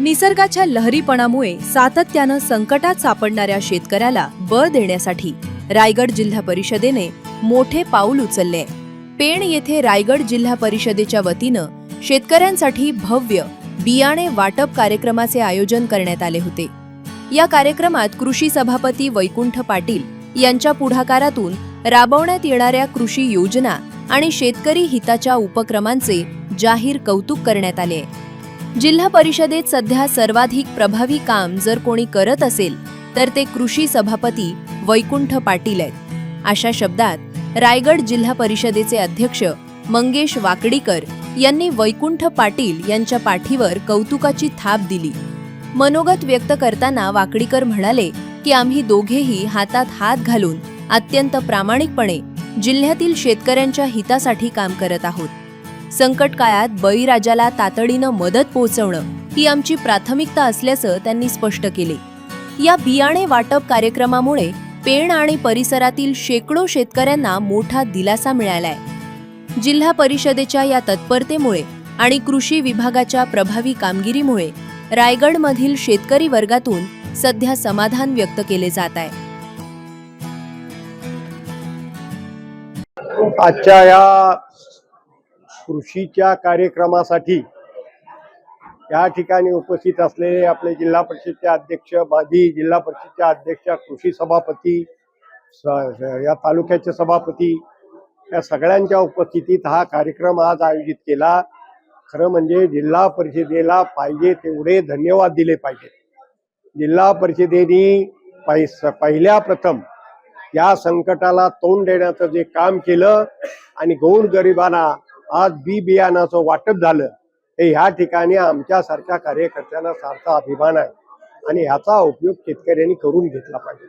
निसर्गाच्या लहरीपणामुळे सातत्यानं संकटात सापडणाऱ्या शेतकऱ्याला बळ देण्यासाठी रायगड जिल्हा परिषदेने मोठे पाऊल उचलले। पेण येथे रायगड जिल्हा परिषदेच्या वतीनं शेतकऱ्यांसाठी भव्य बियाणे वाटप कार्यक्रमाचे आयोजन करण्यात आले होते। या कार्यक्रमात कृषी सभापती वैकुंठ पाटील यांच्या पुढाकारातून राबवण्यात येणाऱ्या कृषी योजना आणि शेतकरी हिताच्या उपक्रमांचे जाहीर कौतुक करण्यात आले। जिल्हा परिषदेत सध्या सर्वाधिक प्रभावी काम जर कोणी करत असेल तर ते कृषी सभापती वैकुंठ पाटील आहेत, अशा शब्दात रायगड जिल्हा परिषदेचे अध्यक्ष मंगेश वाकडीकर यांनी वैकुंठ पाटील यांच्या पाठीवर कौतुकाची थाप दिली। मनोगत व्यक्त करताना वाकडीकर म्हणाले की आम्ही दोघेही हातात हात घालून अत्यंत प्रामाणिकपणे जिल्ह्यातील शेतकऱ्यांच्या हितासाठी काम करत आहोत। संकट काळात बळीराजाला तातडीनं मदत पोहोचवणं ही आमची प्राथमिकता असल्याचं त्यांनी स्पष्ट केले। या बियाणे वाटप कार्यक्रमामुळे पेण आणि परिसरातील शेकडो शेतकऱ्यांना मोठा दिलासा मिळालाय। जिल्हा परिषदेच्या या तत्परतेमुळे आणि कृषी विभागाच्या प्रभावी कामगिरीमुळे रायगडमधील शेतकरी वर्गातून सध्या समाधान व्यक्त केले जात आहे। आजच्या या कृषीच्या कार्यक्रमासाठी या ठिकाणी उपस्थित असलेले आपले जिल्हा परिषदचे अध्यक्ष, माजी जिल्हा परिषदच्या अध्यक्ष, कृषी सभापती, या तालुक्याचे सभापती, या सगळ्यांच्या उपस्थितीत हा कार्यक्रम आज आयोजित केला। खरं म्हणजे जिल्हा परिषदेला पाहिजे तेवढे धन्यवाद दिले पाहिजे। जिल्हा परिषदेने पहिल्या प्रथम या संकटाला तोंड देण्याचं जे काम केलं आणि गोरगरिबांना आज बियाणाचं वाटप झालं, हे ह्या ठिकाणी आमच्यासारख्या कार्यकर्त्यांना सारखा अभिमान आहे आणि ह्याचा उपयोग शेतकऱ्यांनी करून घेतला पाहिजे।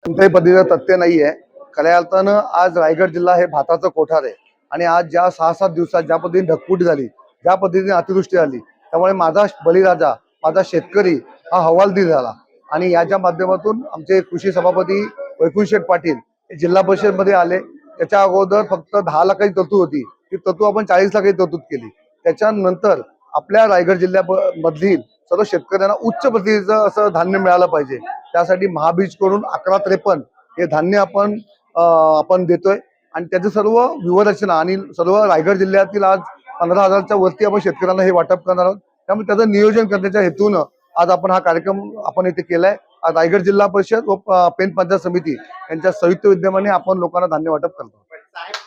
कोणत्याही पद्धतीचं तथ्य नाहीये। खऱ्या अर्थानं आज रायगड जिल्हा हे भाताचं कोठार आहे आणि आज ज्या 6-7 दिवसात ज्या पद्धतीने ढगफुटी झाली, ज्या पद्धतीने अतिवृष्टी झाली, त्यामुळे माझा बळीराजा, माझा शेतकरी हा हवालदिल झाला आणि याच्या माध्यमातून आमचे कृषी सभापती वैकुंठ पाटील जिल्हा परिषदमध्ये आले। त्याच्या अगोदर फक्त 10 लाखाची तरतूद होती, ती तरतूद आपण 40 लाखाची तरतूद केली। त्याच्यानंतर आपल्या रायगड जिल्ह्यामधील सर्व शेतकऱ्यांना उच्च प्रतीचं असं धान्य मिळालं पाहिजे, त्यासाठी महाबीज करून 1153 हे धान्य आपण देतोय आणि त्याचं सर्व व्यूहरचना आणि सर्व रायगड जिल्ह्यातील आज 15,000च्या वरती आपण शेतकऱ्यांना हे वाटप करणार आहोत। त्यामुळे त्याचं नियोजन करण्याच्या हेतूनं आज आपण हा कार्यक्रम आपण इथे केलाय। आज रायगड जिल्हा परिषद व पेण पंचायत समिती यांच्या संयुक्त विद्यमाने आपण लोकांना धान्य वाटप करतो।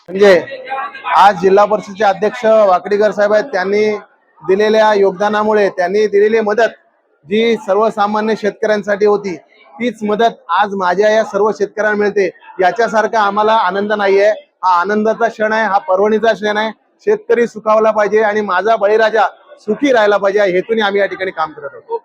म्हणजे आज जिल्हा परिषदेचे अध्यक्ष वाकडीकर साहेब आहेत, त्यांनी दिलेल्या योगदानामुळे, त्यांनी दिलेली मदत जी सर्वसामान्य शेतकऱ्यांसाठी होती, तीच मदत आज माझ्या या सर्व शेतकऱ्यांना मिळते। याच्यासारखा आम्हाला आनंद नाहीये। हा आनंदाचा क्षण आहे, हा पर्वणीचा क्षण आहे। शेतकरी सुखावला पाहिजे आणि माझा बळीराजा सुखी राहायला पाहिजे या हेतूने आम्ही या ठिकाणी काम करत आहोत।